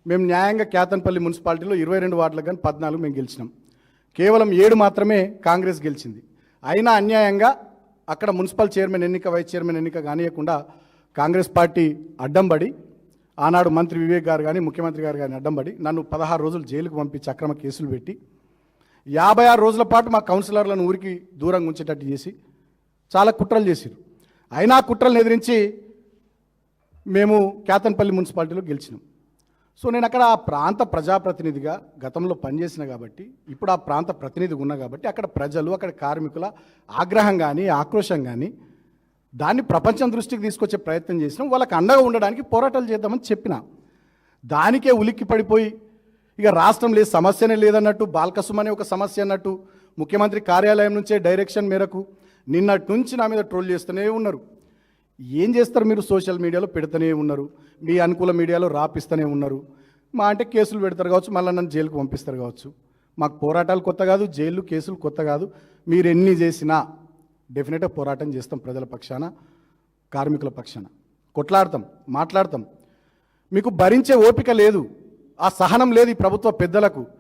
మేము న్యాయంగా కేతన్పల్లి మున్సిపాలిటీలో 22 వార్డులకు కానీ 14 మేము గెలిచినాం. కేవలం 7 మాత్రమే కాంగ్రెస్ గెలిచింది. అయినా అన్యాయంగా అక్కడ మున్సిపల్ చైర్మన్ ఎన్నిక, వైస్ చైర్మన్ ఎన్నిక కానియకుండా కాంగ్రెస్ పార్టీ అడ్డంబడి, ఆనాడు మంత్రి వివేక్ గారు కానీ ముఖ్యమంత్రి గారు కానీ అడ్డంబడి నన్ను 16 రోజులు జైలుకు పంపించి అక్రమ కేసులు పెట్టి 56 రోజుల పాటు మా కౌన్సిలర్లను ఊరికి దూరంగా ఉంచేటట్టు చేసి చాలా కుట్రలు చేశారు. అయినా కుట్రలను ఎదిరించి మేము కేతన్పల్లి మున్సిపాలిటీలో గెలిచినాం. సో నేను అక్కడ ఆ ప్రాంత ప్రజాప్రతినిధిగా గతంలో పనిచేసిన కాబట్టి, ఇప్పుడు ఆ ప్రాంత ప్రతినిధిగా ఉన్నా కాబట్టి అక్కడ ప్రజలు, అక్కడ కార్మికుల ఆగ్రహం కానీ ఆక్రోశం కానీ దాన్ని ప్రపంచం దృష్టికి తీసుకొచ్చే ప్రయత్నం చేసినాం. వాళ్ళకి అండగా ఉండడానికి పోరాటాలు చేద్దామని చెప్పిన దానికే ఉలిక్కి పడిపోయి ఇక రాష్ట్రం లేదు, సమస్యనే లేదన్నట్టు, బాల్కసుమ్ అనే ఒక సమస్య అన్నట్టు ముఖ్యమంత్రి కార్యాలయం నుంచే డైరెక్షన్ మేరకు నిన్నటి నుంచి నా మీద ట్రోల్ చేస్తూనే ఉన్నారు. ఏం చేస్తారు మీరు? సోషల్ మీడియాలో పెడుతూనే ఉన్నారు, మీ అనుకూల మీడియాలో రాపిస్తూనే ఉన్నారు. మా అంటే కేసులు పెడతారు కావచ్చు, మళ్ళీ నన్ను జైలుకు పంపిస్తారు కావచ్చు. మాకు పోరాటాలు కొత్త కాదు, జైలు కేసులు కొత్త కాదు. మీరు ఎన్ని చేసినా డెఫినెట్గా పోరాటం చేస్తాం. ప్రజల పక్షాన, కార్మికుల పక్షాన కొట్లాడతాం, మాట్లాడతాం. మీకు భరించే ఓపిక లేదు, ఆ సహనం లేదు ఈ ప్రభుత్వ పెద్దలకు.